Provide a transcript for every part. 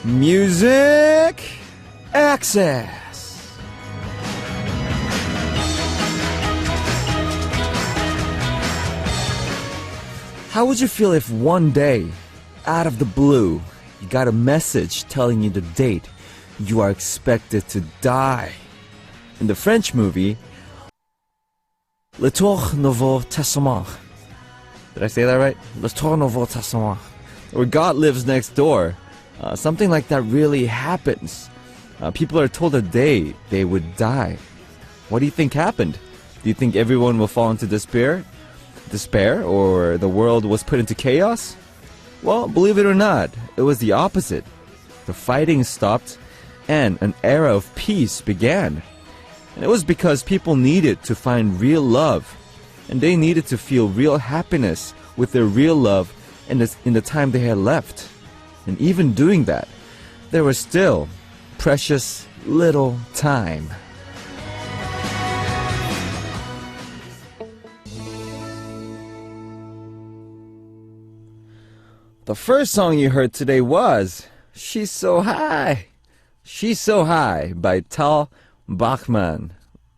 Music Access. How would you feel if one day, out of the blue, you got a message telling you the date you are expected to die? In the French movie, Le Tour Nouveau Testament. Did I say that right? Le Tour Nouveau Testament. Where God lives next door. Something like that really happens. People are told a day they would die. What do you think happened? Do you think everyone will fall into despair? Or the world was put into chaos? Well, believe it or not, it was the opposite. The fighting stopped and an era of peace began. And it was because people needed to find real love, and they needed to feel real happiness with their real love in the time they had left. And even doing that, there was still precious little time. The first song you heard today was She's So High. She's So High by Tal Bachman,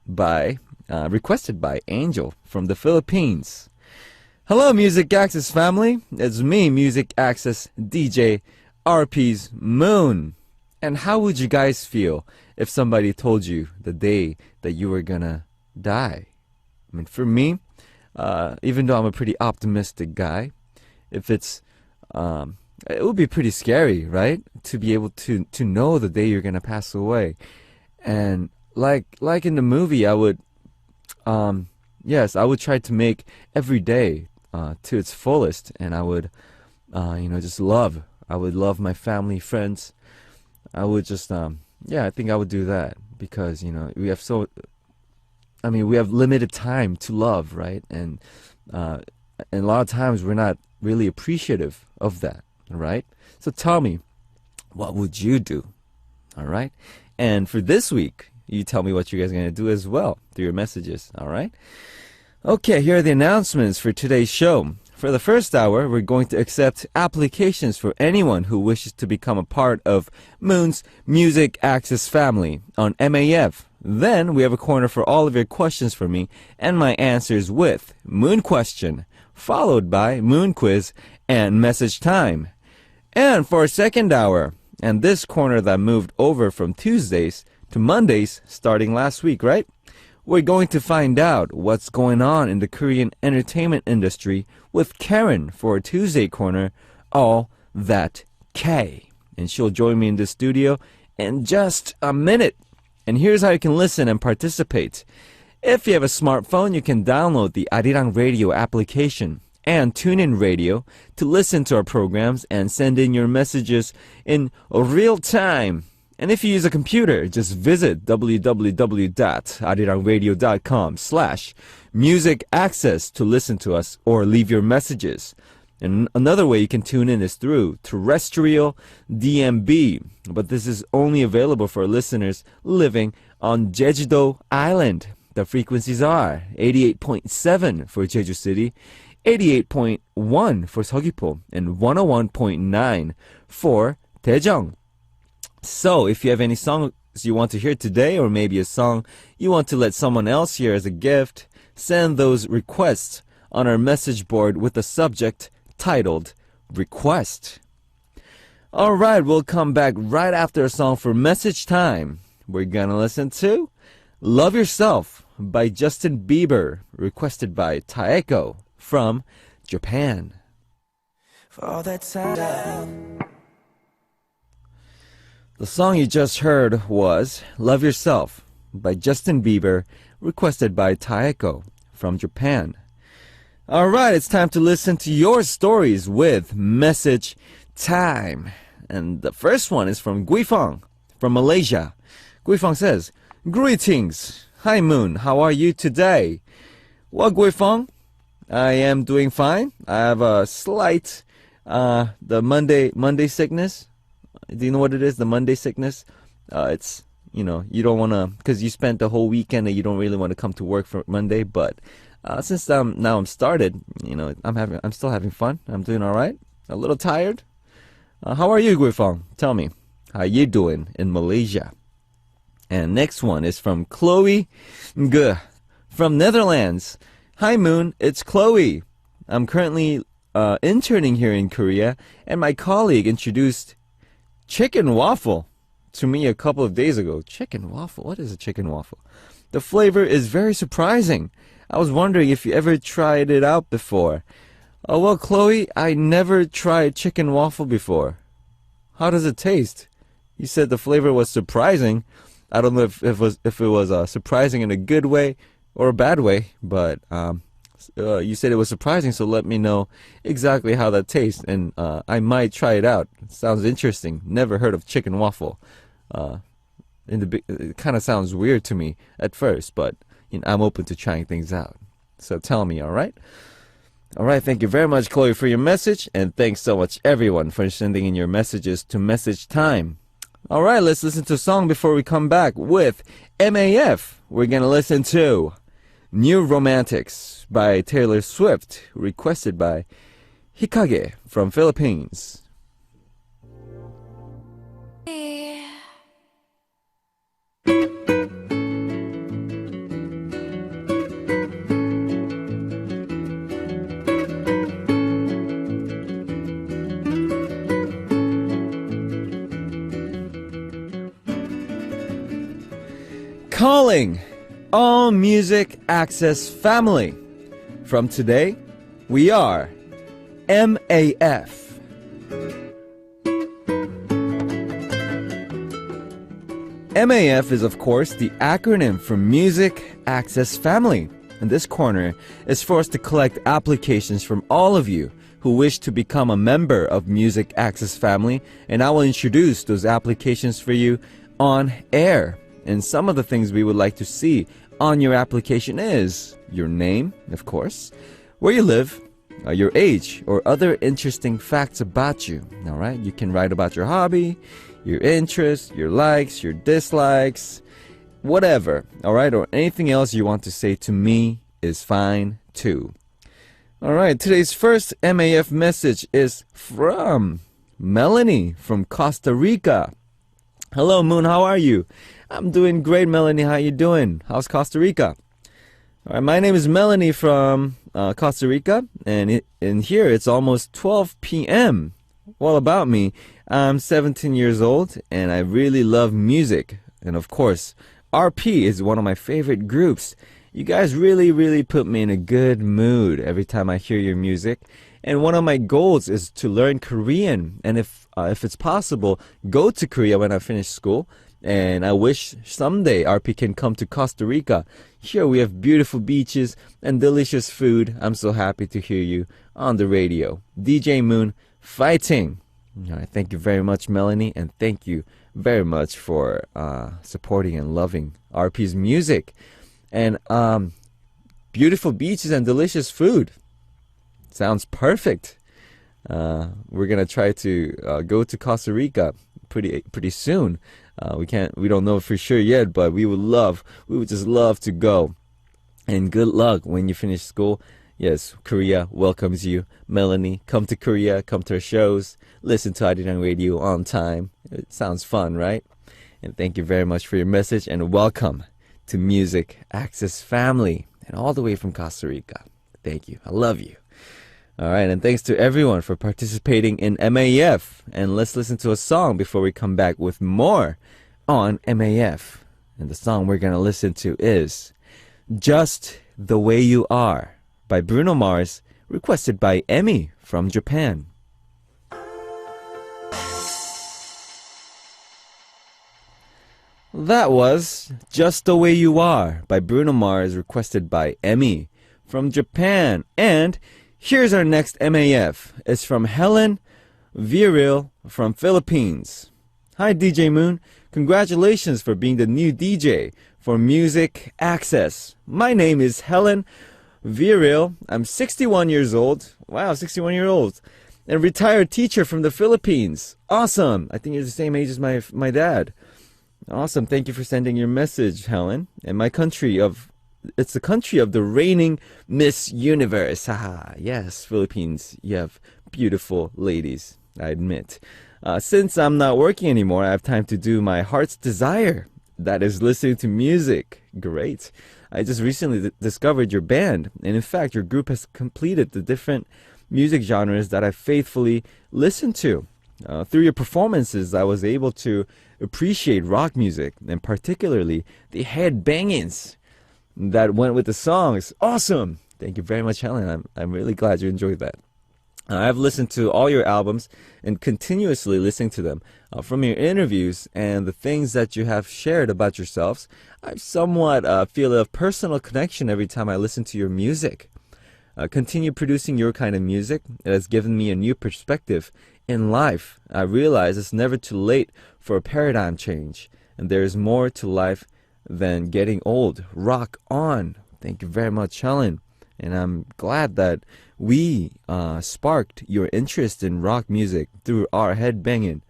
requested by Angel from the Philippines. Hello, Music Access family. It's me, Music Access DJ RP's Moon. And how would you guys feel if somebody told you the day that you were gonna die? I mean, for me, even though I'm a pretty optimistic guy, if it's it would be pretty scary, right? To be able to know the day you're gonna pass away. And like in the movie, I would try to make every day to its fullest, and I would just love. I would love my family, friends. I would just I think I would do that, because we have limited time to love, right? And a lot of times we're not really appreciative of that, right? So tell me, what would you do? All right? And for this week, you tell me what you guys are going to do as well through your messages, all right? Okay, here are the announcements for today's show. For the first hour, we're going to accept applications for anyone who wishes to become a part of Moon's Music Access family on MAF. Then we have a corner for all of your questions for me and my answers with Moon Question, followed by Moon Quiz and Message Time. And for our second hour, and this corner that moved over from Tuesdays to Mondays starting last week, right? We're going to find out what's going on in the Korean entertainment industry with Karen for a Tuesday corner, All That K. And she'll join me in the studio in just a minute. And here's how you can listen and participate. If you have a smartphone, you can download the Arirang Radio application and TuneIn Radio to listen to our programs and send in your messages in real time. And if you use a computer, just visit www.arirangradio.com/music access to listen to us or leave your messages. And another way you can tune in is through terrestrial DMB. But this is only available for listeners living on Jeju-do Island. The frequencies are 88.7 for Jeju City, 88.1 for Seogwipo, and 101.9 for Daejeong. So, if you have any songs you want to hear today, or maybe a song you want to let someone else hear as a gift, send those requests on our message board with the subject titled Request. Alright, we'll come back right after a song for Message Time. We're gonna listen to Love Yourself by Justin Bieber, requested by Taeko from Japan. For all that time. The song you just heard was Love Yourself by Justin Bieber, requested by Taeko from Japan. Alright, it's time to listen to your stories with Message Time. And the first one is from Guifeng from Malaysia. Guifeng says, Greetings. Hi Moon, how are you today? Well, Guifeng, I am doing fine. I have a slight the Monday sickness. Do you know what it is? The Monday sickness. It's you don't want to, because you spent the whole weekend and you don't really want to come to work for Monday. But since now I'm started, I'm still having fun. I'm doing all right. A little tired. How are you, Guifeng? Tell me. How you doing in Malaysia? And next one is from Chloe G from Netherlands. Hi Moon, it's Chloe. I'm currently interning here in Korea, and my colleague introduced chicken waffle to me a couple of days ago. Chicken waffle? What is a chicken waffle? The flavor is very surprising. I was wondering if you ever tried it out before. Oh well, Chloe, I never tried chicken waffle before. How does it taste? You said the flavor was surprising. I don't know if it was surprising in a good way or a bad way, but you said it was surprising, so let me know exactly how that tastes, and I might try it out. It sounds interesting. Never heard of chicken waffle. It kind of sounds weird to me at first, but I'm open to trying things out. So tell me, all right? All right, thank you very much, Chloe, for your message, and thanks so much, everyone, for sending in your messages to Message Time. All right, let's listen to a song before we come back with MAF. We're going to listen to New Romantics by Taylor Swift, requested by Hikage from Philippines. Calling all Music Access family. From today, we are MAF. MAF is, of course, the acronym for Music Access Family. And this corner is for us to collect applications from all of you who wish to become a member of Music Access Family, and I will introduce those applications for you on air. And some of the things we would like to see on your application is your name, of course, where you live, your age, or other interesting facts about you. All right, you can write about your hobby, your interests, your likes, your dislikes, whatever. All right, or anything else you want to say to me is fine too. All right, today's first MAF message is from Melanie from Costa Rica. Hello, Moon, how are you? I'm doing great, Melanie. How you doing? How's Costa Rica? All right, my name is Melanie from Costa Rica, and in here it's almost 12 p.m. Well, about me, I'm 17 years old, and I really love music. And of course, RP is one of my favorite groups. You guys really, really put me in a good mood every time I hear your music. And one of my goals is to learn Korean, and if it's possible, go to Korea when I finish school. And I wish someday RP can come to Costa Rica. Here we have beautiful beaches and delicious food. I'm so happy to hear you on the radio. DJ Moon, fighting! All right, thank you very much, Melanie, and thank you very much for supporting and loving RP's music. And beautiful beaches and delicious food. Sounds perfect. We're gonna try to go to Costa Rica pretty soon. We don't know for sure yet, but we would just love to go. And good luck when you finish school. Yes, Korea welcomes you. Melanie, come to Korea, come to our shows, listen to Arirang Radio on time. It sounds fun, right? And thank you very much for your message, and welcome to Music Access Family, and all the way from Costa Rica. Thank you. I love you. All right, and thanks to everyone for participating in MAF. And let's listen to a song before we come back with more on MAF. And the song we're going to listen to is Just the Way You Are by Bruno Mars, requested by Emmy from Japan. That was Just the Way You Are by Bruno Mars, requested by Emmy from Japan. And here's our next MAF. It's from Helen Viril from Philippines. Hi, DJ Moon. Congratulations for being the new DJ for Music Access. My name is Helen Viril. I'm 61 years old. Wow, 61 years old. And retired teacher from the Philippines. Awesome. I think you're the same age as my dad. Awesome. Thank you for sending your message, Helen. And it's the country of the reigning Miss Universe. Haha, yes, Philippines. You have beautiful ladies, I admit. Since I'm not working anymore, I have time to do my heart's desire. That is listening to music. Great. I just recently discovered your band. And in fact, your group has completed the different music genres that I faithfully listen to. Through your performances, I was able to appreciate rock music, and particularly the head bangings that went with the songs. Awesome! Thank you very much, Helen. I'm really glad you enjoyed that. I've listened to all your albums and continuously listening to them. From your interviews and the things that you have shared about yourselves, I somewhat feel a personal connection every time I listen to your music. Continue producing your kind of music. It has given me a new perspective in life. I realize it's never too late for a paradigm change, and there is more to life than getting old. Rock on. Thank you very much, Helen. And I'm glad that we sparked your interest in rock music through our headbanging.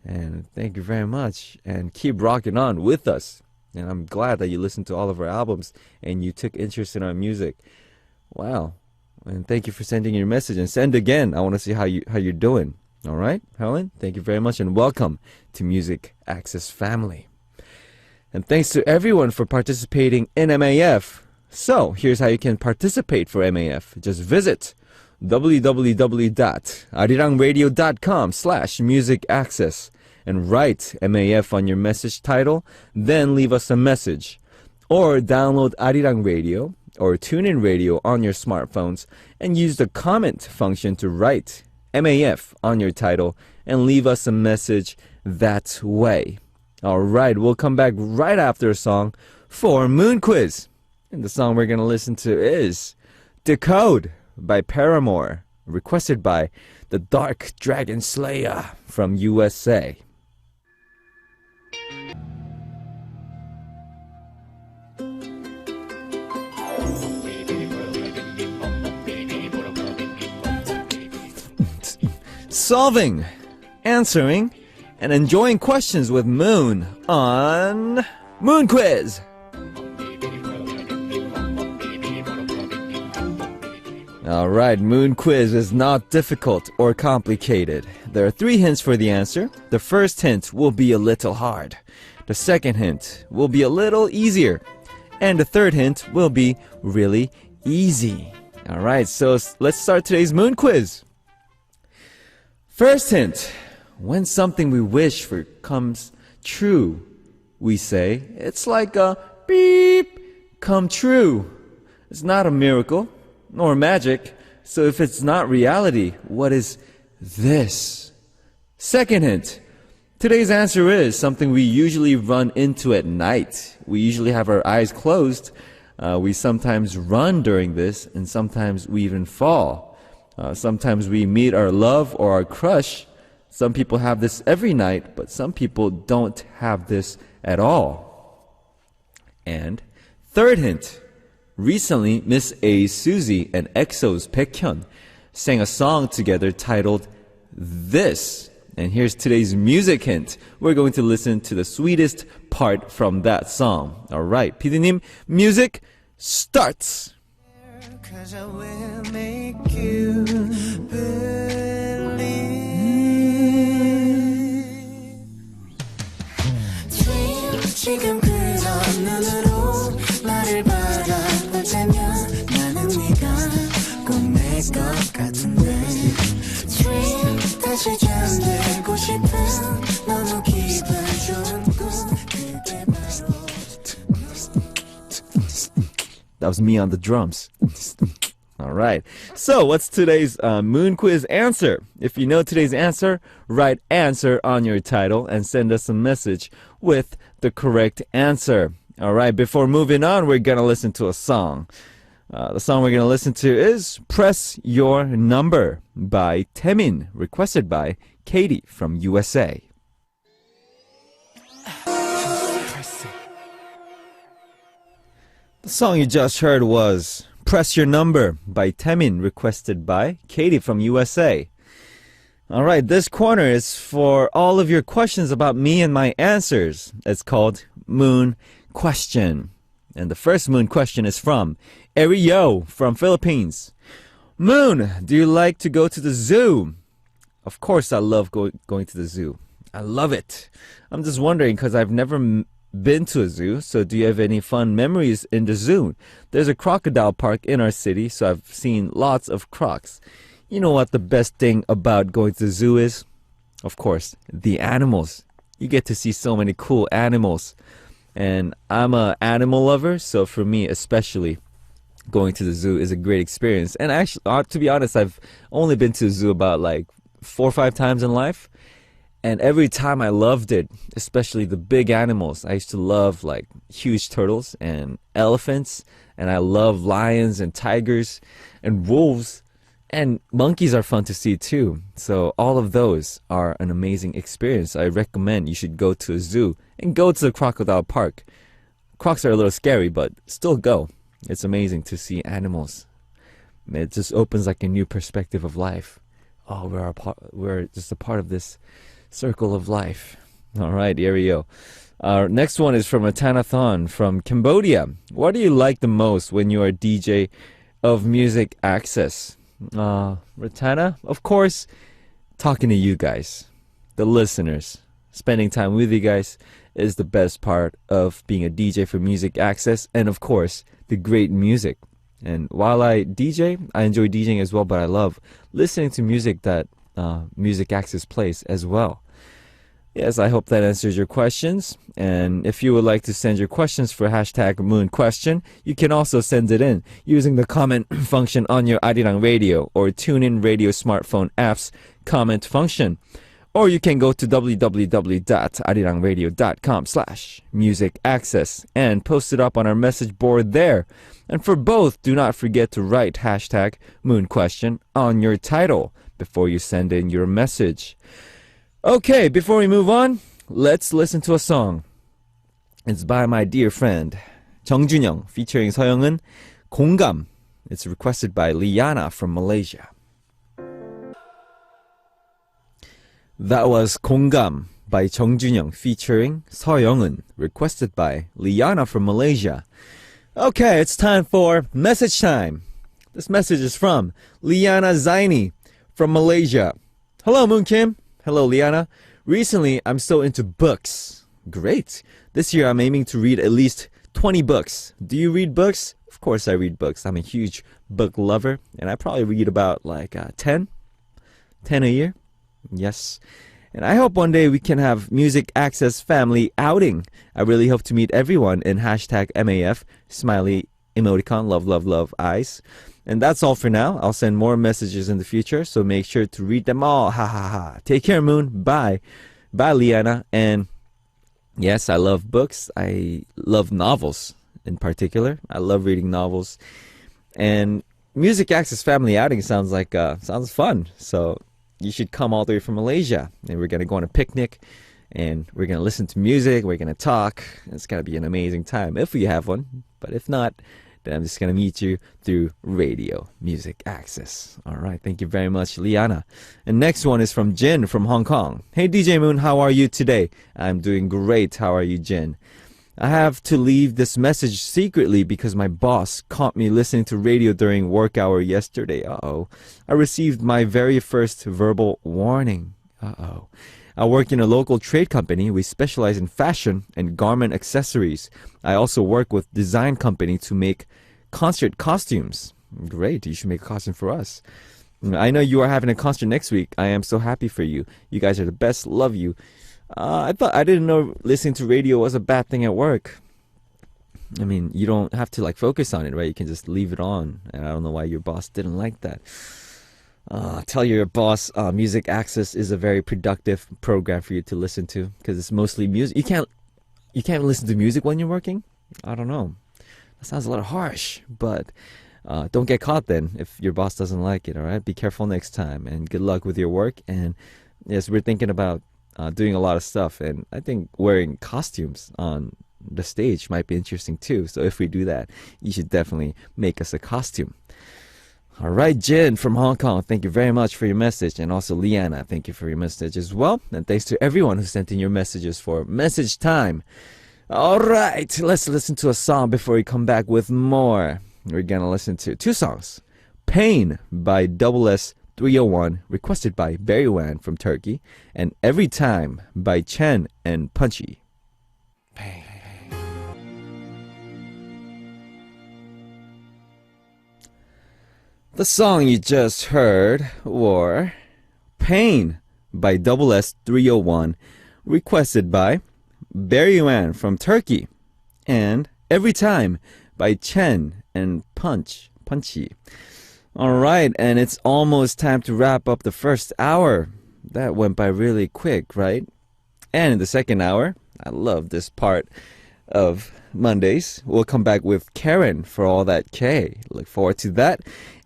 And thank you very much. And keep rocking on with us. And I'm glad that you listened to all of our albums and you took interest in our music. Wow. And thank you for sending your message. And send again. I want to see how you're doing. All right, Helen? Thank you very much. And welcome to Music Access Family. And thanks to everyone for participating in MAF. So, here's how you can participate for MAF. Just visit www.arirangradio.com/musicaccess and write MAF on your message title, then leave us a message. Or download Arirang Radio or TuneIn Radio on your smartphones and use the comment function to write MAF on your title and leave us a message that way. Alright, we'll come back right after a song for Moon Quiz. And the song we're going to listen to is Decode by Paramore, requested by the Dark Dragon Slayer from USA. Solving, answering, and enjoying questions with Moon on Moon Quiz. Alright, Moon Quiz is not difficult or complicated. There are 3 hints for the answer. The first hint will be a little hard. The second hint will be a little easier. And the third hint will be really easy. Alright, so let's start today's Moon Quiz. First hint. When something we wish for comes true, we say, it's like a beep, come true. It's not a miracle nor magic, so if it's not reality, what is this? Second hint. Today's answer is something we usually run into at night. We usually have our eyes closed. We sometimes run during this, and sometimes we even fall. Sometimes we meet our love or our crush. Some people have this every night, but some people don't have this at all. And third hint. Recently, Miss A's Suzy and EXO's Baekhyun sang a song together titled This. And here's today's music hint. We're going to listen to the sweetest part from that song. Alright, PD님, music starts. 'Cause I will make you believe. 지금 그런 눈으로 나를 바라볼 테면 나는 네가 꼭 내 것 같은데 Dream 다시 잠들고 싶은 너무 기분 좋은 꿈 그게 바로 That was me on the drums. All right. So, what's today's Moon Quiz answer? If you know today's answer, write answer on your title and send us a message with the correct answer. All right. Before moving on, we're going to listen to a song. The song we're going to listen to is Press Your Number by Taemin, requested by Katie from USA. The song you just heard was Press Your Number by Taemin, requested by Katie from USA. Alright, this corner is for all of your questions about me and my answers. It's called Moon Question. And the first Moon question is from Ario from Philippines. Moon, do you like to go to the zoo? Of course, I love going to the zoo. I love it. I'm just wondering because I've never been to a zoo. So do you have any fun memories in the zoo? There's a crocodile park in our city, so I've seen lots of crocs. You know what the best thing about going to the zoo is? Of course, the animals. You get to see so many cool animals. And I'm an animal lover, so for me especially, going to the zoo is a great experience. And actually, to be honest, I've only been to the zoo about like 4 or 5 times in life. And every time I loved it, especially the big animals. I used to love like huge turtles and elephants. And I love lions and tigers and wolves. And monkeys are fun to see too. So all of those are an amazing experience. I recommend you should go to a zoo and go to the crocodile park. Crocs are a little scary, but still go. It's amazing to see animals. It just opens like a new perspective of life. Oh, we're just a part of this circle of life. All right, here we go. Our next one is from Atanathon from Cambodia. What do you like the most when you are DJ of Music Access? Ratana, of course, talking to you guys, the listeners. Spending time with you guys is the best part of being a DJ for Music Access, and of course, the great music. And while I DJ, I enjoy DJing as well, but I love listening to music that Music Access plays as well. Yes, I hope that answers your questions. And if you would like to send your questions for hashtag Moon Question, you can also send it in using the comment function on your Arirang Radio or TuneIn Radio smartphone app's comment function. Or you can go to www.arirangradio.com/musicaccess and post it up on our message board there. And for both, do not forget to write hashtag Moon Question on your title before you send in your message. Okay, before we move on, let's listen to a song. It's by my dear friend 정준영 featuring 서영은, 공감. It's requested by Liana from Malaysia. That was 공감 by 정준영 featuring 서영은, requested by Liana from Malaysia. Okay, it's time for message time. This message is from Liana Zaini from Malaysia. Hello, Moon Kim. Hello, Liana. Recently, I'm so into books. Great. This year, I'm aiming to read at least 20 books. Do you read books? Of course, I read books. I'm a huge book lover, and I probably read about like 10 a year. Yes. And I hope one day we can have Music Access family outing. I really hope to meet everyone in hashtag MAF, smiley emoticon, love, love, love, eyes. And that's all for now. I'll send more messages in the future, so make sure to read them all. Ha ha ha. Take care, Moon. Bye. Bye, Liana. And yes, I love books. I love novels in particular. I love reading novels. And Music Access family outing sounds fun. So you should come all the way from Malaysia. And we're going to go on a picnic. And we're going to listen to music. We're going to talk. It's going to be an amazing time if we have one. But if not, then I'm just going to meet you through radio, Music Access. All right. Thank you very much, Liana. And next one is from Jin from Hong Kong. Hey, DJ Moon, how are you today? I'm doing great. How are you, Jin? I have to leave this message secretly because my boss caught me listening to radio during work hour yesterday. Uh-oh. I received my very first verbal warning. Uh-oh. I work in a local trade company. We specialize in fashion and garment accessories. I also work with design company to make concert costumes. Great, you should make a costume for us. I know you are having a concert next week. I am so happy for you. You guys are the best. Love you. I didn't know listening to radio was a bad thing at work. I mean, you don't have to focus on it, right? You can just leave it on. And I don't know why your boss didn't like that. Tell your boss Music Access is a very productive program for you to listen to because it's mostly music. You can't listen to music when you're working? I don't know. That sounds a little harsh, but don't get caught then if your boss doesn't like it, all right? Be careful next time, and good luck with your work. And yes, we're thinking about doing a lot of stuff, and I think wearing costumes on the stage might be interesting too. So if we do that, you should definitely make us a costume. All right, Jin from Hong Kong, thank you very much for your message. And also Liana, thank you for your message as well. And thanks to everyone who sent in your messages for message time. All right, let's listen to a song before we come back with more. We're going to listen to 2 songs. Pain by Double S 301, requested by Berrywan from Turkey, and Every Time by Chen and Punchy. The song you just heard were Pain by Double S 301, requested by Berrywan from Turkey, and Every Time by Chen and Punchy. Alright, and it's almost time to wrap up the first hour. That went by really quick, right? And in the second hour, I love this part of Mondays. We'll come back with Karen for All That K. Look forward to that.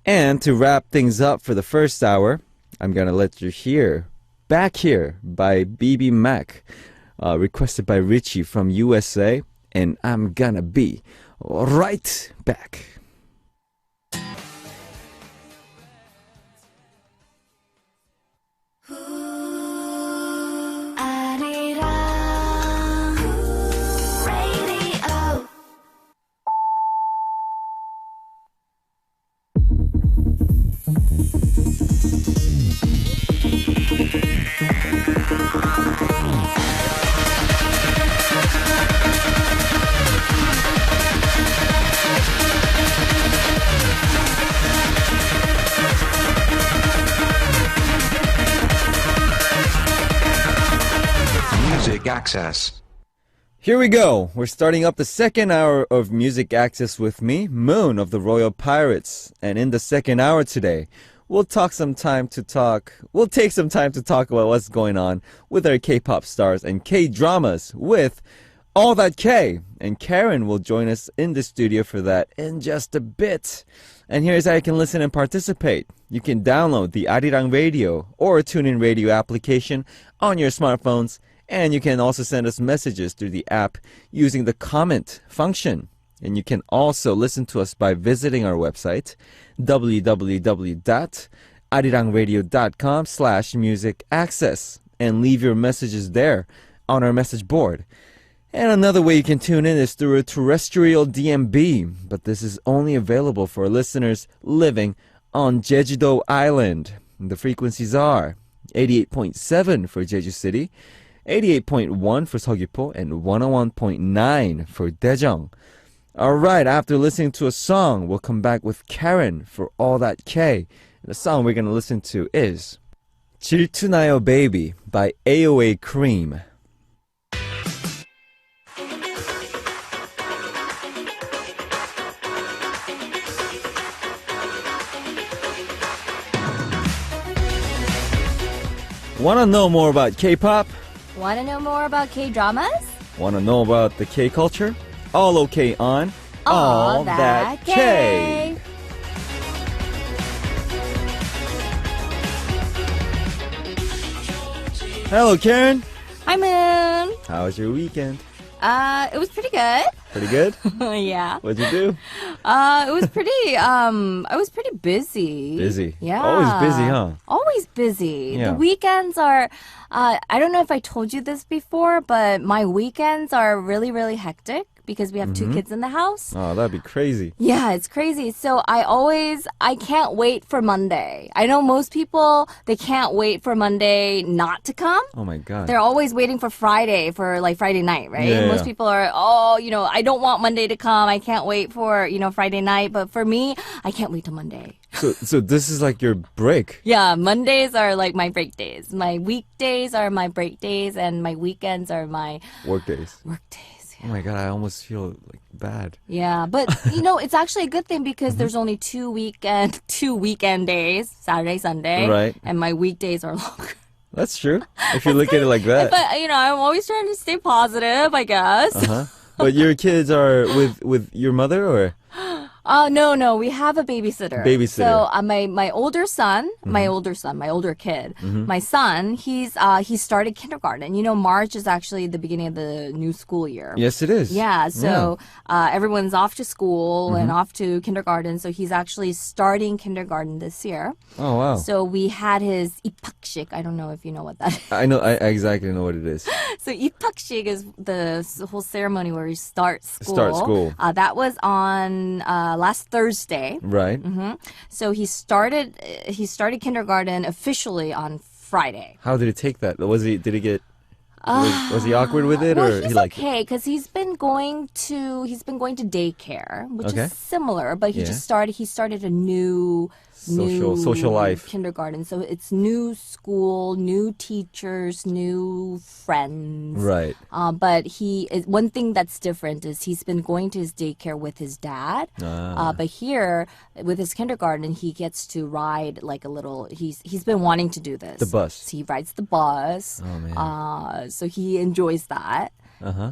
And to wrap things up for the first hour, I'm gonna let you hear Back Here by BB Mac, requested by Richie from USA, and I'm gonna be right back. Music Access. Here we go. We're starting up the second hour of Music Access with me, Moon of the Royal Pirates. And in the second hour today, we'll take some time to talk about what's going on with our K-pop stars and K-dramas with All That K. And Karen will join us in the studio for that in just a bit. And here's how you can listen and participate. You can download the Arirang Radio or TuneIn Radio application on your smartphones. And you can also send us messages through the app using the comment function. And you can also listen to us by visiting our website, www.arirangradio.com/musicaccess, and leave your messages there on our message board. And another way you can tune in is through a terrestrial DMB, but this is only available for listeners living on Jeju-do Island. The frequencies are 88.7 for Jeju City, 88.1 for Seogwipo, and 101.9 for Daejeong. Alright, after listening to a song, we'll come back with Karen for All That K. And the song we're going to listen to is 질투나요 Baby by AOA Cream. Want to know more about K-pop? Want to know more about K-dramas? Want to know about the K-culture? All okay on All That K. Hello, Karen. Hi, Moon. How was your weekend? It was pretty good. Pretty good? Yeah. What'd you do? It was pretty, I was pretty busy. Busy? Yeah. Always busy, huh? Always busy. Yeah. The weekends are, I don't know if I told you this before, but my weekends are really, really hectic because we have two kids in the house. Oh, that'd be crazy. Yeah, it's crazy. So I can't wait for Monday. I know most people, they can't wait for Monday not to come. Oh my God. They're always waiting for Friday, for like Friday night, right? Yeah, Most yeah. people are, I don't want Monday to come. I can't wait for, Friday night. But for me, I can't wait till Monday. So this is like your break. Yeah, Mondays are like my break days. My weekdays are my break days, and my weekends are my Work days. work days. Oh my God, I almost feel like bad. Yeah, but it's actually a good thing because there's only two weekend days, Saturday, Sunday, Right. and my weekdays are longer. That's true. If you look at it like that. But I'm always trying to stay positive, I guess. Uh-huh. But your kids are with your mother, or? No, we have a babysitter. Babysitter. So my older son, my older kid, my son, he's started kindergarten. March is actually the beginning of the new school year. Yes, it is. Yeah, so everyone's off to school and off to kindergarten. So he's actually starting kindergarten this year. Oh wow. So we had his 입학식. I don't know if you know what that is. I know. I exactly know what it is. So 입학식 is the whole ceremony where you start school. Start school. That was on last Thursday. Right. So he started kindergarten officially on Friday. How did he take that? Did he get was he awkward with it, Well, or he's he liked okay because he's been going to daycare, which Okay. is similar, but he Yeah. started a new social life? kindergarten. So it's new school, new teachers, new friends. Right. But one thing that's different is he's been going to his daycare with his dad. But here with his kindergarten, he gets to ride like a little. He's been wanting to do this. The bus. So he rides the bus. Oh man. So he enjoys that.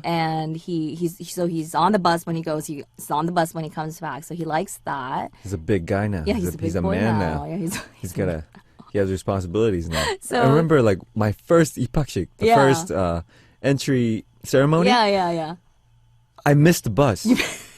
And he's on the bus when he goes. He's on the bus when he comes back. So he likes that. He's a big guy now. Yeah, he's a big boy man now. Yeah, he has responsibilities now. So- I remember like my first 입학식, the Yeah. first entry ceremony. Yeah. I missed the bus.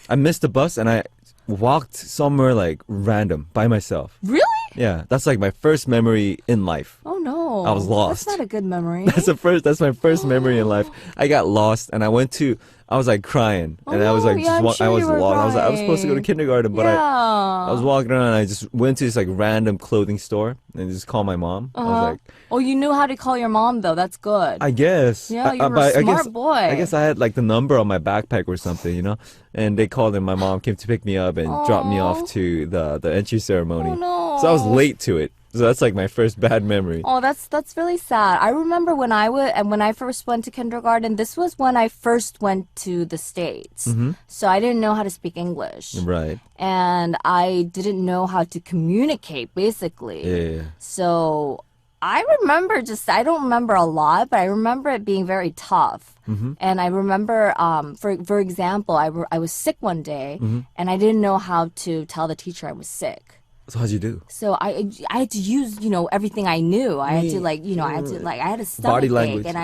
I missed the bus and I walked somewhere like random by myself. Really? Yeah, that's like my first memory in life. Oh no. I was lost. That's not a good memory. That's my first memory in life. I got lost and I was like crying and I was like yeah, I'm I sure was you were lost. I was supposed to go to crying. kindergarten, but yeah. I was walking around and I just went to this like random clothing store and just called my mom. I was like, Oh, you knew how to call your mom though. That's good. I guess. Yeah, you were but a smart boy. I guess I had like the number on my backpack or something, you know? And they called and my mom came to pick me up and dropped me off to the entry ceremony. Oh, no. So I was late to it. So that's like my first bad memory. Oh, that's really sad. I remember when I first went to kindergarten. This was when I first went to the States, so I didn't know how to speak English, Right. and I didn't know how to communicate. Basically, Yeah. so I don't remember a lot, but I remember it being very tough. And I remember, for example, I was sick one day, and I didn't know how to tell the teacher I was sick. So how'd you do? So I had to use everything I knew. I had to I had a stomach Body ache, language, and I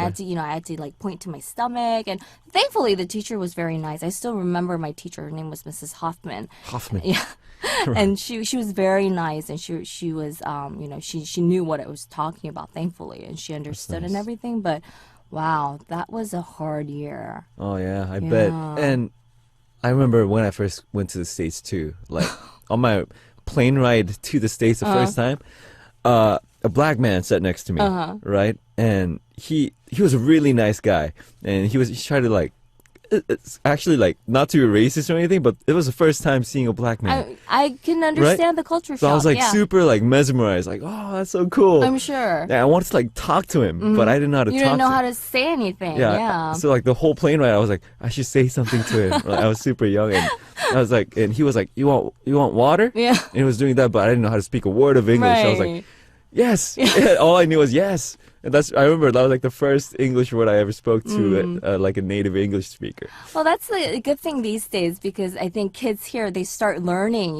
had to like point to my stomach. And thankfully, the teacher was very nice. I still remember my teacher. Her name was Mrs. Hoffman. Hoffman. Yeah. And she was very nice, and she was she knew what I was talking about, thankfully, and she understood and everything. But wow, that was a hard year. Oh yeah, I bet. And I remember when I first went to the States too. Like on my plane ride to the States the first time, a black man sat next to me, right? And he was a really nice guy, and he tried to like, it's actually like not to be racist or anything, but it was the first time seeing a black man. I can understand the culture So shock. I was like yeah. super like mesmerized, like, oh, that's so cool. I'm sure. Yeah, I wanted to like talk to him, but I didn't know how to You talk didn't know to how him. to say anything. Yeah. Yeah. So like the whole plane ride, I was like, I should say something to him. Like, I was super young, and I was like, and he was like, you want water? Yeah. And he was doing that, but I didn't know how to speak a word of English. So I was like, Right. yes. All I knew was yes. And I remember that was like the first English word I ever spoke to, like a native English speaker. Well, that's the good thing these days, because I think kids here, they start learning,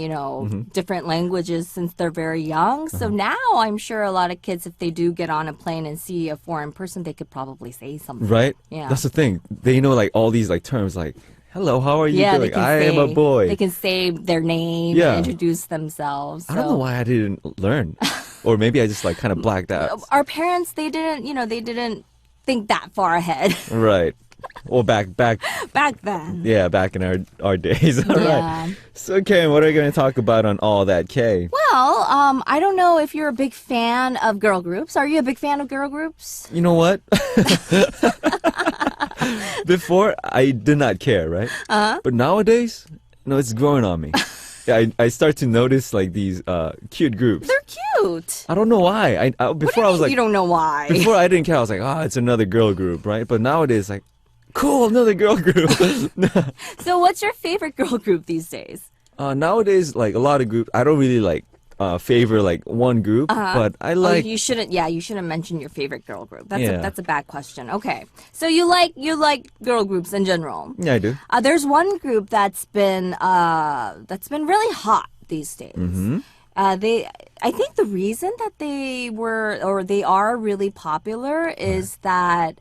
different languages since they're very young. So now I'm sure a lot of kids, if they do get on a plane and see a foreign person, they could probably say something. Right? Yeah. That's the thing. They know like all these like terms like, hello, how are you Yeah, doing? I am a boy. They can say their name Yeah. and introduce themselves. I don't know So- why I didn't learn. Or maybe I just like kind of blacked out. Our parents, they didn't think that far ahead Right. Well, back, back then. yeah, back in our days. All Yeah. right. So, Karen, what are you going to talk about on All That K? Well, I don't know if you're a big fan of girl groups. Are you a big fan of girl groups? You know what? Before, I did not care, right? But nowadays, it's growing on me. Yeah, I start to notice like these cute groups. They're cute. I don't know why. Before I was like, You don't know why. before I didn't care. I was like, it's another girl group, right? But nowadays, like, cool, another girl group. So what's your favorite girl group these days? Nowadays, like a lot of groups, I don't really like favor like one group, but I like. You shouldn't mention your favorite girl group. Yeah. That's a bad question. Okay. So you like girl groups in general. Yeah, I do. There's one group that's been really hot these days. I think the reason that they are really popular is that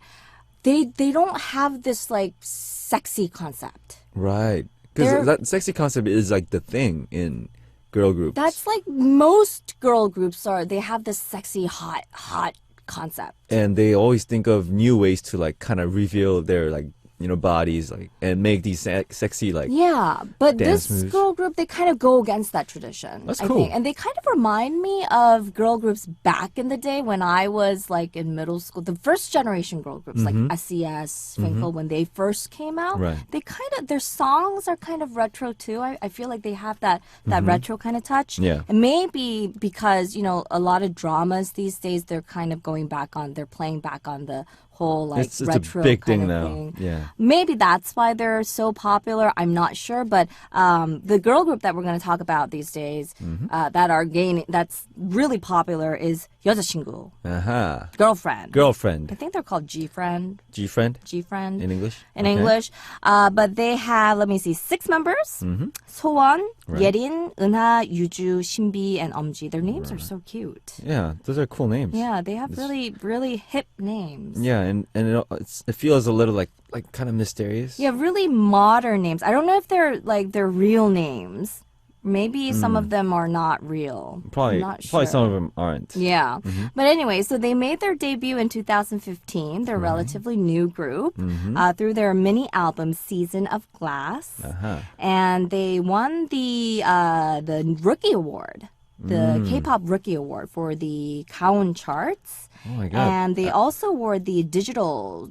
they don't have this like sexy concept. Right. They're- Because that sexy concept is like the thing in girl groups. That's like most girl groups are. They have this sexy, hot concept. And they always think of new ways to like kind of reveal their like bodies like and make these sexy like Yeah, but dance this moves. girl group, they kind of go against that tradition. That's I cool. think. And they kind of remind me of girl groups back in the day when I was like in middle school. The first generation girl groups like SES, Finkel, when they first came out, Right. they kind of, their songs are kind of retro too. I feel like they have that retro kind of touch. Yeah. And maybe because, a lot of dramas these days, they're kind of they're playing back on the whole like it's a retro big kind thing of now. thing. Yeah. Maybe that's why they're so popular. I'm not sure, but the girl group that we're going to talk about these days that's really popular is 여자친구, Aha. girlfriend. I Girlfriend. think they're called G-friend. G-friend G-friend in English. in Okay. English. But they have, let me see, 6 members. 소원, Right. 예린, 은하, 유주, 신비, and 엄지. Their names are so cute. Yeah, those are cool names. Yeah, they have really, really hip names. Yeah, and it feels a little like kind of mysterious. Yeah, really modern names. I don't know if they're like their real names. Maybe some of them are not real. Probably I'm not probably sure. some of them aren't. Yeah. But anyway, so they made their debut in 2015. They're a relatively new group through their mini album Season of Glass. Uh-huh. And they won the Rookie Award, the K-pop Rookie Award for the Gaon charts. Oh my god. And they also won the digital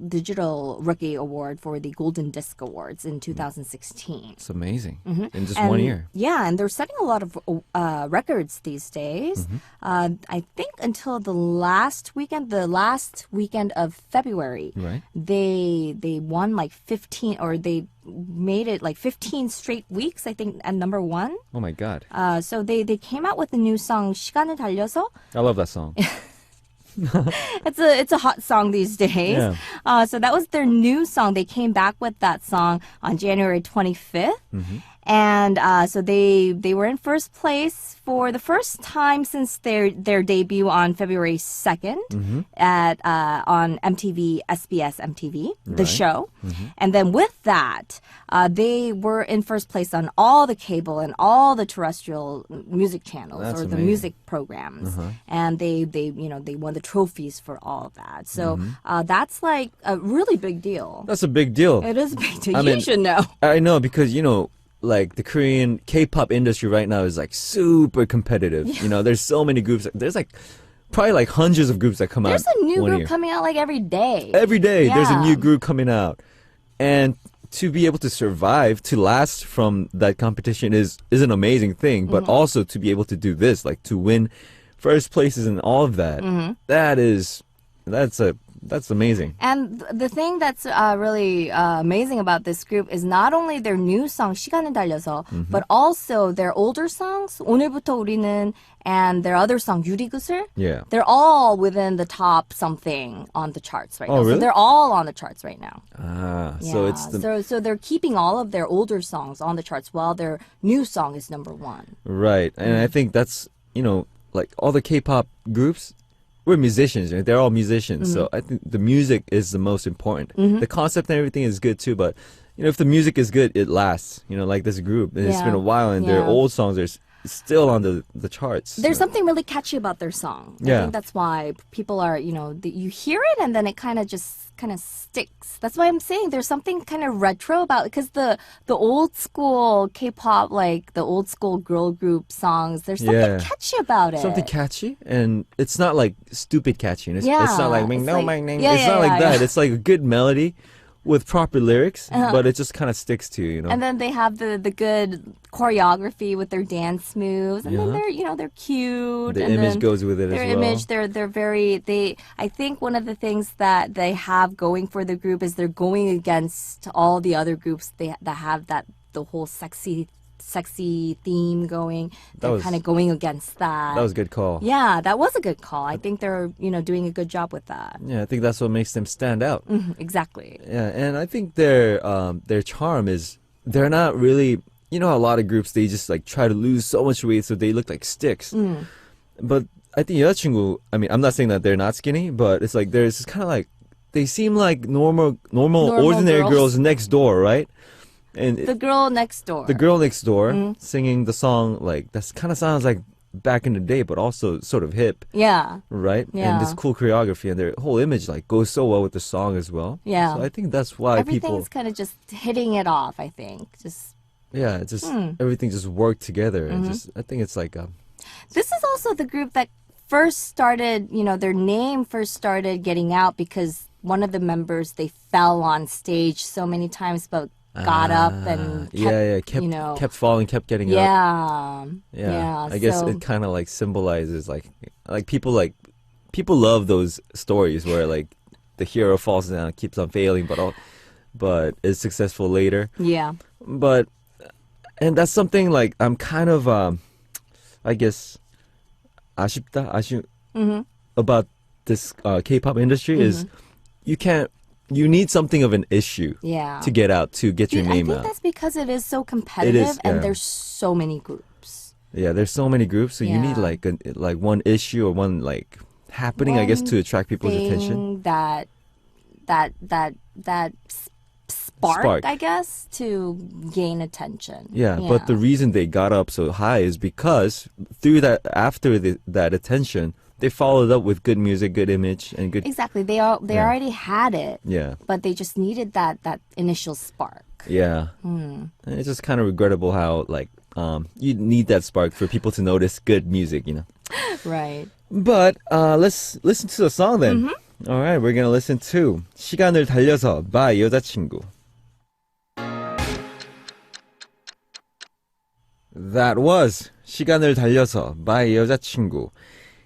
Rookie Award for the Golden Disc Awards in 2016. It's amazing. In just And, 1 year. Yeah, and they're setting a lot of records these days. I think until the last weekend of February, Right. they won like 15, or they made it like 15 straight weeks, I think, at number 1. Oh my god. So they came out with a new song, 시간을 달려서. I love that song. It's a hot song these days. Yeah. So that was their new song. They came back with that song on January 25th. And so they were in first place for the first time since their debut on February 2nd at on MTV, SBS MTV, the Right. show. And then with that, they were in first place on all the cable and all the terrestrial music channels That's or the amazing. music programs. And they won the trophies for all of that. So that's like a really big deal. That's a big deal. It is a big deal. I You mean, should know. I know because like the Korean K-pop industry right now is like super competitive. There's so many groups. There's like probably like hundreds of groups that come There's out. a new 1 group year. coming out like every day. Every day there's a Yeah. new group coming out, and to be able to survive, to last from that competition is an amazing thing. But also to be able to do this, like to win first places and all of that, that's amazing. And the thing that's really amazing about this group is not only their new song 시간을 달려서, but also their older songs 오늘부터 우리는 and their other song 유리구슬. Yeah. They're all within the top something on the charts right Oh, now. So really? they're all on the charts right now. So it's the so they're keeping all of their older songs on the charts while their new song is number 1. right, and I think that's like all the K-pop groups. We're musicians, right? They're all musicians, so I think the music is the most important. The concept and everything is good too, but if the music is good, it lasts. Like this group, and it's been a while, and their Yeah. old songs are still on the charts. There's something really catchy about their song. I Yeah. think that's why people are, you hear it and then it kind of sticks. That's why I'm saying there's something kind of retro about it, because the old school K-pop, like the old school girl group songs, there's something Yeah. catchy about it. Something catchy, and it's not like stupid catchy. It's Yeah, not like it's no, like- my name. yeah, It's yeah, not like yeah, that. yeah. It's like a good melody with proper lyrics, but it just kind of sticks to you. And then they have the good choreography with their dance moves, and then they're cute. The and image then goes with it as their well. image, they're very I think one of the things that they have going for the group is they're going against all the other groups that have the whole sexy theme going. They're was- kind of going against that. That was a good call. Yeah, that was a good call. I think they're doing a good job with that. Yeah, I think that's what makes them stand out. Exactly. Yeah, and I think their charm is they're not really. A lot of groups they just like try to lose so much weight so they look like sticks. But I think 여자친구. I mean, I'm not saying that they're not skinny, but it's like there's kind of like they seem like normal ordinary girls next door, right? And The girl next door. the girl next door singing the song like that kind of sounds like back in the day, but also sort of hip, Yeah. right? Yeah. And this cool choreography and their whole image like goes so well with the song as well. Yeah. So I think that's why people, Everything's kind of just hitting it off, I think. Just yeah, it's just everything just worked together, and just I think it's like This is also the group that first started, their name first started getting out because one of the members, they fell on stage so many times, but got up and kept, kept falling, kept getting up. Yeah. I guess so, it kind of like symbolizes like people love those stories where like the hero falls down, keeps on failing, but is successful later. Yeah. And that's something like I'm kind of I guess 아쉬운 about this K-pop industry is you need something of an issue to get out, to get your name I think out. that's because it is so competitive and yeah. there's so many groups. Yeah, there's so many groups, so you need Yeah. like one issue or one like happening, I guess, to attract people's attention. That spark, I guess, to gain attention. Yeah, but the reason they got up so high is because through that, after that attention, they followed up with good music, good image, and good. Exactly. They already had it. Yeah. But they just needed that initial spark. Yeah. And it's just kind of regrettable how like you need that spark for people to notice good music, Right. But let's listen to the song then. All right, we're gonna listen to 시간을 달려서 by 여자친구. That was 시간을 달려서 by 여자친구.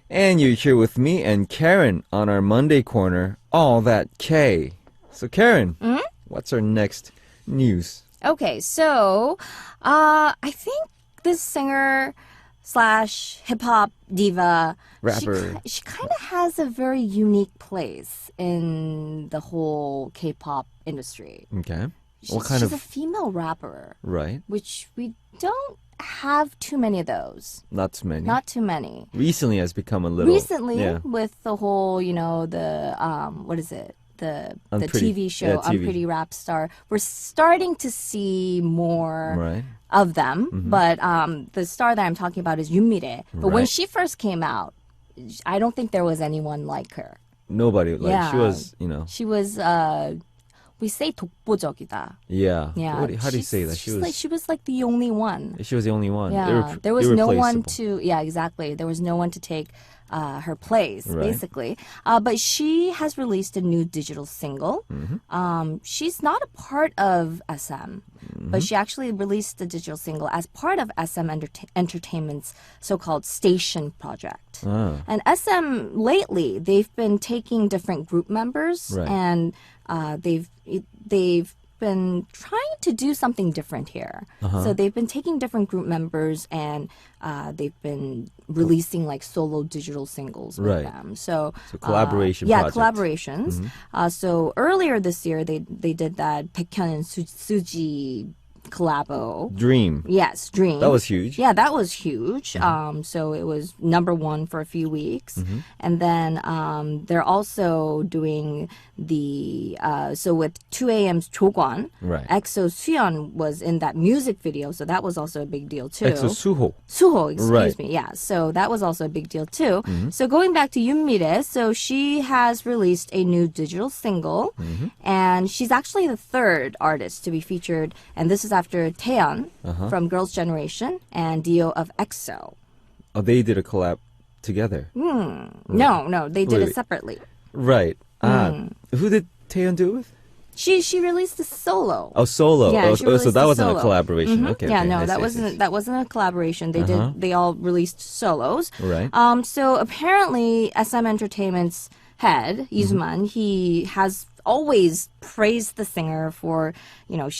And you're here with me and Karen on our Monday corner, All That K. So Karen, what's our next news? Okay, so I think this singer / hip hop diva, Rapper. she kind of has a very unique place in the whole K-pop industry. Okay. She's a female rapper, Right. which we don't have too many of those. Not too many. Not too many. Recently has become a little. Recently, Yeah. with the whole, the what is it? The Unpretty. TV show, Yeah, TV. Unpretty Rap Star. We're starting to see more Right. of them, but the star that I'm talking about is Yoonmire. But when Right. she first came out, I don't think there was anyone like her. Nobody. Like Yeah. she was, She was, we say 독보적이다. Yeah. Yeah. How do you say that? She was like the only one. She was the only one. Yeah, there was no one irreplaceable. to. Yeah, exactly. There was no one to take her place, Right. basically. But she has released a new digital single. She's not a part of SM, but she actually released a digital single as part of SM Entertainment's so-called Station project. Ah. And SM lately, they've been taking different group members Right. and they've been trying to do something different here. So they've been taking different group members and they've been releasing like solo digital singles with Right. them. So collaboration yeah, project. collaborations. So earlier this year they did that Baekhyun and Suji collabo. Dream. Yes, Dream. That was huge. Yeah, that was huge. So it was #1 for a few weeks. And then they're also doing the, so with 2AM's Chogwan, Right. EXO Suyeon was in that music video. So that was also a big deal too. EXO Suho. Suho, excuse Right. me. Yeah, so that was also a big deal too. So going back to Yoonmire, so she has released a new digital single, and she's actually the third artist to be featured, and this is after Taeyeon from Girls' Generation and Dio of EXO. Oh, they did a collab together. No, they did Wait. it separately. Right. Who did Taeyeon do it with? She released a solo. Oh, solo. Yeah, Oh, she so released that a wasn't a solo. collaboration. Okay. Yeah, okay. no, I that see, I wasn't see. that wasn't a collaboration. They all released solos. Right. So apparently SM Entertainment's head, Izuman, he has always praised the singer for,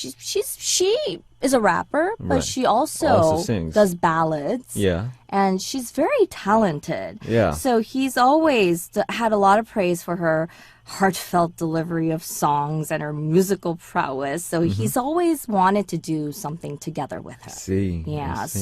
she is a rapper, but Right. she also Also sings. does ballads. Yeah. And she's very talented. Yeah. So he's always had a lot of praise for her heartfelt delivery of songs and her musical prowess. So he's always wanted to do something together with her. See. I Yeah. see.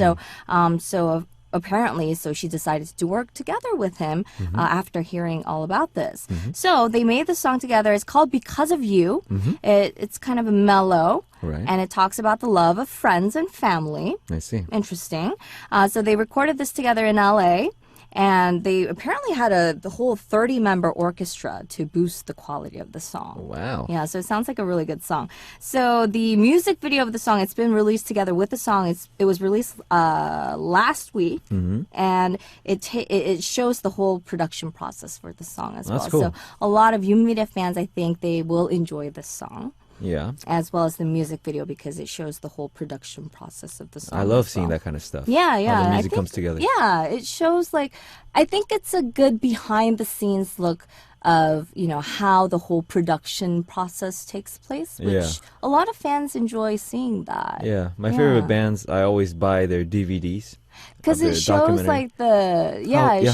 So apparently, so she decided to work together with him after hearing all about this. So they made the song together. It's called Because of You. It's kind of a mellow, Right. and it talks about the love of friends and family. I see. Interesting. So they recorded this together in LA. And they apparently had the whole 30-member orchestra to boost the quality of the song. Wow. Yeah, so it sounds like a really good song. So the music video of the song, it's been released together with the song. It was released last week, and it shows the whole production process for the song as That's well. cool. So a lot of Yoonmire fans, I think, they will enjoy this song. Yeah. As well as the music video because it shows the whole production process of the song. I love as seeing well. that kind of stuff. Yeah, How the I music think- comes together. Yeah, it shows I think it's a good behind the scenes look of, how the whole production process takes place, which Yeah. a lot of fans enjoy seeing that. Yeah. My favorite bands, I always buy their DVDs. Because of it the shows documentary.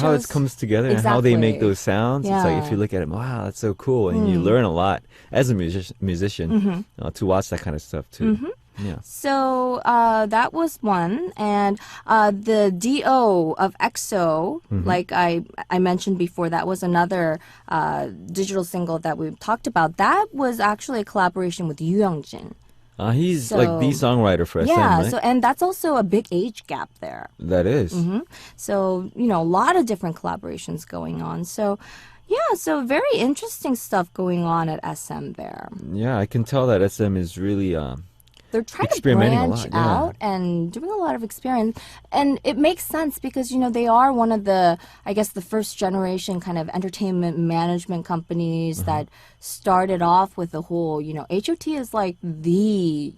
How it comes together and how they make Exactly. those sounds. It's like if Yeah. you look at it, wow, that's so cool, and you learn a lot as a musician to watch that kind of stuff too. Yeah. So that was one, and the Do of EXO, like I mentioned before, that was another digital single that we talked about. That was actually a collaboration with Yoo Young-jin. He's like the songwriter for SM, Yeah, right? so and that's also a big age gap there. That is. So a lot of different collaborations going on. So yeah, so very interesting stuff going on at SM there. Yeah, I can tell that SM is really They're trying to Experimenting a branch lot, yeah. out and doing a lot of experience. And it makes sense because, they are one of the, I guess, the first generation kind of entertainment management companies that started off with the whole, HOT is like the,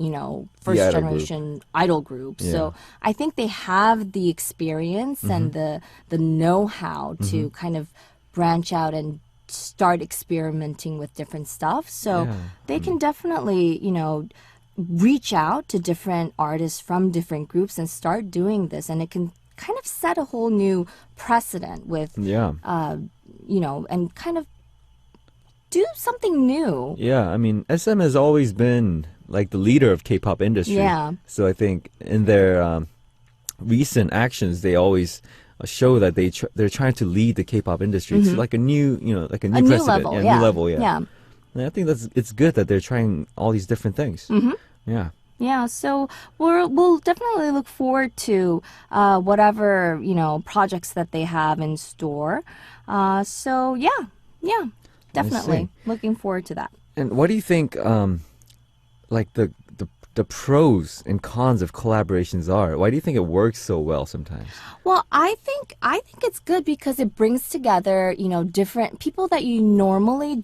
first idol generation idol group. Yeah. So I think they have the experience and the know-how to kind of branch out and start experimenting with different stuff. So Yeah. they can definitely, reach out to different artists from different groups and start doing this, and it can kind of set a whole new precedent with yeah. And kind of do something new. Yeah, I mean, SM has always been like the leader of K-pop industry. Yeah. So I think in their recent actions, they always show that they're trying to lead the K-pop industry to like a new, like a new A new precedent. level, New level, yeah. Yeah. And I think it's good that they're trying all these different things. Yeah. Yeah, so we'll definitely look forward to whatever projects that they have in store. So yeah, definitely looking forward to that. And what do you think, like the pros and cons of collaborations are? Why do you think it works so well sometimes? Well, I think it's good because it brings together different people that you normally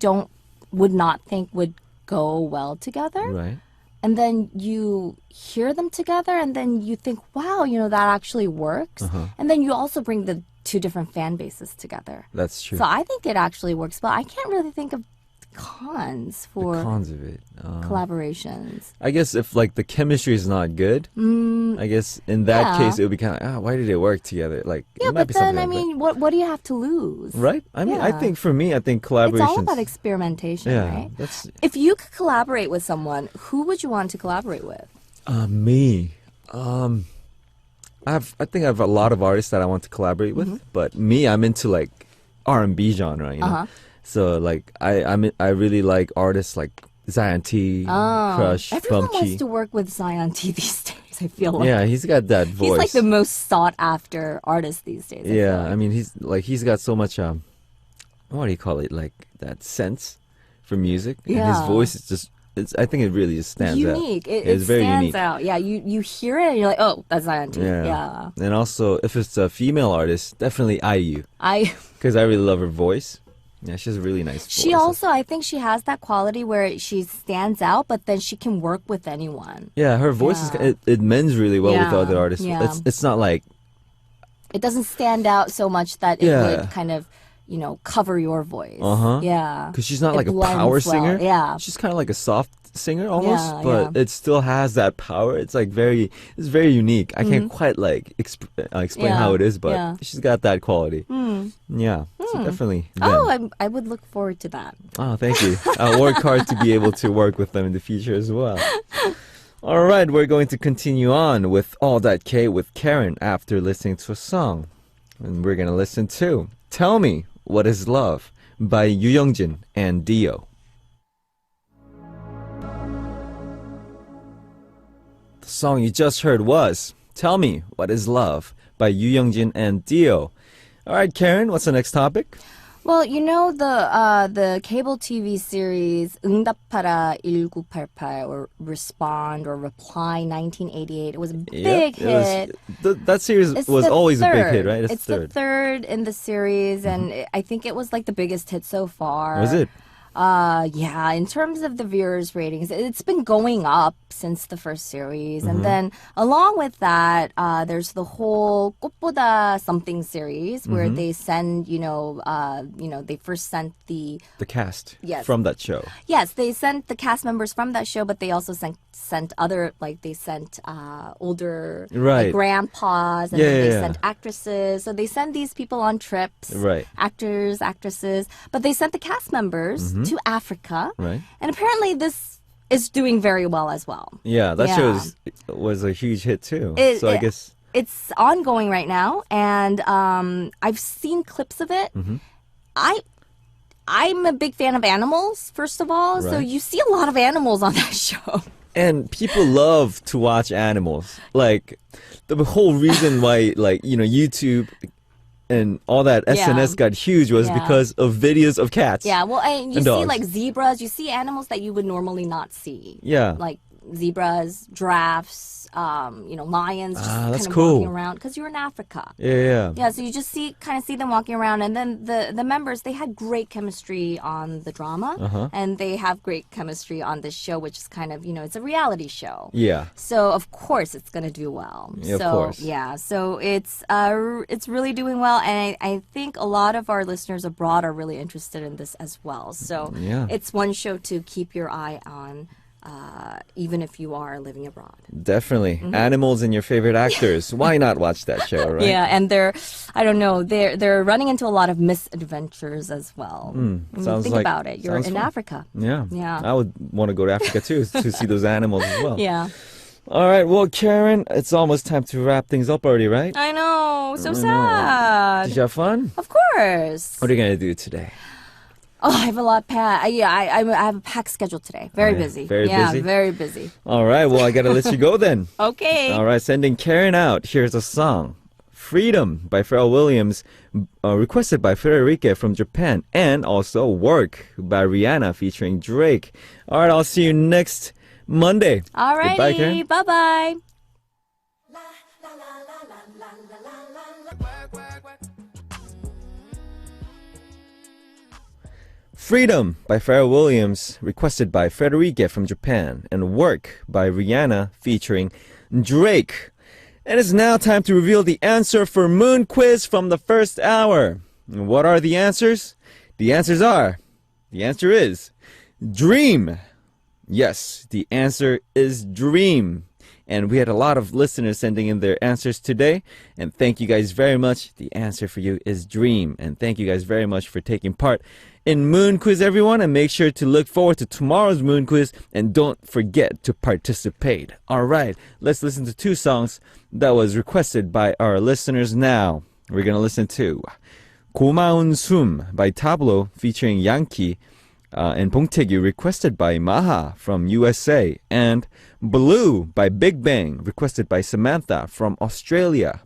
would not think would go well together. Right. And then you hear them together and then you think, wow, that actually works. And then you also bring the two different fan bases together. That's true. So I think it actually works, but I can't really think of cons for the cons of it. collaborations. I guess if like the chemistry is not good, I guess in that yeah. case it would be kind of why did they work together? Like Yeah, it might but be then, something I like mean, what do you have to lose? that. Right? I mean, I Yeah. think for me, I think collaborations. It's all about experimentation, yeah, right? that's If you could collaborate with someone, who would you want to collaborate with? me. I think I have a lot of artists that I want to collaborate with, but me, I'm into like R&B genre, So like I really like artists like Zion T, Crush, Everyone Bumchi. wants to work with Zion T these days, I feel like. Yeah, he's got that voice. He's like the most sought after artist these days. I feel Yeah, like. I mean he's got so much what do you call it, like that sense for music, and his Yeah. voice is just I think it really just stands unique. out. It It's very stands unique. out. Yeah, you hear it and you're like, oh, that's Zion T. Yeah. And also if it's a female artist, definitely IU, I because I really love her voice. Yeah, she has a really nice voice. She also, I think she has that quality where she stands out, but then she can work with anyone. Yeah, her voice Yeah. it mends really well with the Yeah, other artists. yeah. It's not like It doesn't stand out so much that it Yeah. would kind of, cover your voice. Yeah. because she's not It like a blends power well, singer. yeah. she's kind of like a soft singer almost, Yeah, but yeah. it still has that power. It's like it's very unique. I can't quite like explain Yeah, how it is, but yeah. she's got that quality. Yeah, so definitely. Oh, them. I would look forward to that. Oh, thank you. I'll work hard to be able to work with them in the future as well. All right, we're going to continue on with All That K with Karen after listening to a song. And we're going to listen to Tell Me What Is Love by Yoo Young-jin and Dio. The song you just heard was Tell Me What Is Love by Yoo Young-jin and Dio. All right, Karen, what's the next topic? Well, you know the cable TV series 응답하라 1988 or Respond or Reply 1988. It was a big hit. That series was always a big hit, right? It's the third in the series, and I think it was like the biggest hit so far. Was it? Yeah, in terms of the viewers ratings, it's been going up since the first series. And then along with that, there's the whole 꽃보다 something series where they send, they first sent the cast Yes. from that show. Yes, they sent the cast members from that show, but they also sent other, they sent older Right. grandpas, and Yeah, then they yeah, sent actresses. So they send these people on trips, Right. actors, actresses, but they sent the cast members to Africa. Right. And apparently this is doing very well as well. Yeah, that show Yeah. was a huge hit too. It- I it- guess... It's ongoing right now, and I've seen clips of it. I'm a big fan of animals, first of all, so Right. you see a lot of animals on that show. And people love to watch animals. Like, the whole reason why, YouTube and all that SNS got huge was Yeah. because of videos of cats. Yeah, well, and you And see dogs. like zebras, you see animals that you would normally not see. Yeah. Like zebras, giraffes, lions just kind that's of cool. walking around because you're in Africa. Yeah. Yeah, so you just kind of see them walking around, and then the members, they had great chemistry on the drama, and they have great chemistry on this show, which is kind of it's a reality show. Yeah. So of course it's gonna do well. Yeah, of so course. yeah, so it's really doing well, and I think a lot of our listeners abroad are really interested in this as well. So Yeah. it's one show to keep your eye on, even if you are living abroad. Definitely. Animals and your favorite actors. Why not watch that show, right? Yeah, and they're running into a lot of misadventures as well. I mean, sounds think like- about it. You're sounds in fun. Africa. Yeah. Yeah. I would want to go to Africa too to see those animals as well. Yeah. All right. Well, Karen, it's almost time to wrap things up already, right? I know. So Did sad. you have fun? Of course. What are you going to do today? Oh, I have a lot packed. I have a packed schedule today. Very yeah. busy. Very yeah, busy? very busy. All right. Well, I got to let you go then. Okay. All right. Sending Karen out. Here's a song. Freedom by Pharrell Williams, requested by Federica from Japan. And also Work by Rihanna featuring Drake. All right. I'll see you next Monday. All righty. Goodbye, Karen. Bye-bye. Freedom by Pharrell Williams, requested by Federica from Japan, and Work by Rihanna featuring Drake. And it's now time to reveal the answer for Moon Quiz from the first hour. And what are the answers? The answer is dream. Yes, the answer is dream. And we had a lot of listeners sending in their answers today. And thank you guys very much. The answer for you is dream. And thank you guys very much for taking part in Moon Quiz, everyone. And make sure to look forward to tomorrow's Moon Quiz. And don't forget to participate. All right, let's listen to two songs that was requested by our listeners now. We're going to listen to 고마운 숨 by Tablo featuring Yankee and 봉태규, requested by Maha from USA, and Blue by Big Bang, requested by Samantha from Australia.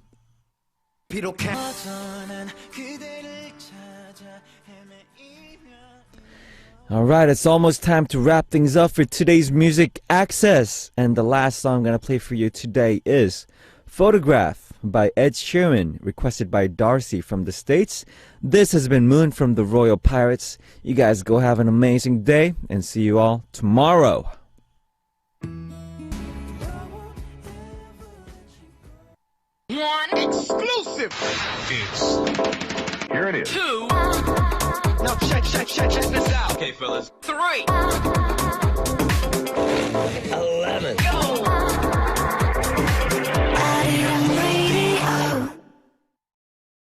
All right, it's almost time to wrap things up for today's Music Access. And the last song I'm going to play for you today is Photograph by Ed Sheeran, requested by Darcy from the States. This has been Moon from the Royal Pirates. You guys go have an amazing day, and see you all tomorrow. One exclusive. Here it is. Two. Now check this out. Okay, fellas. Three.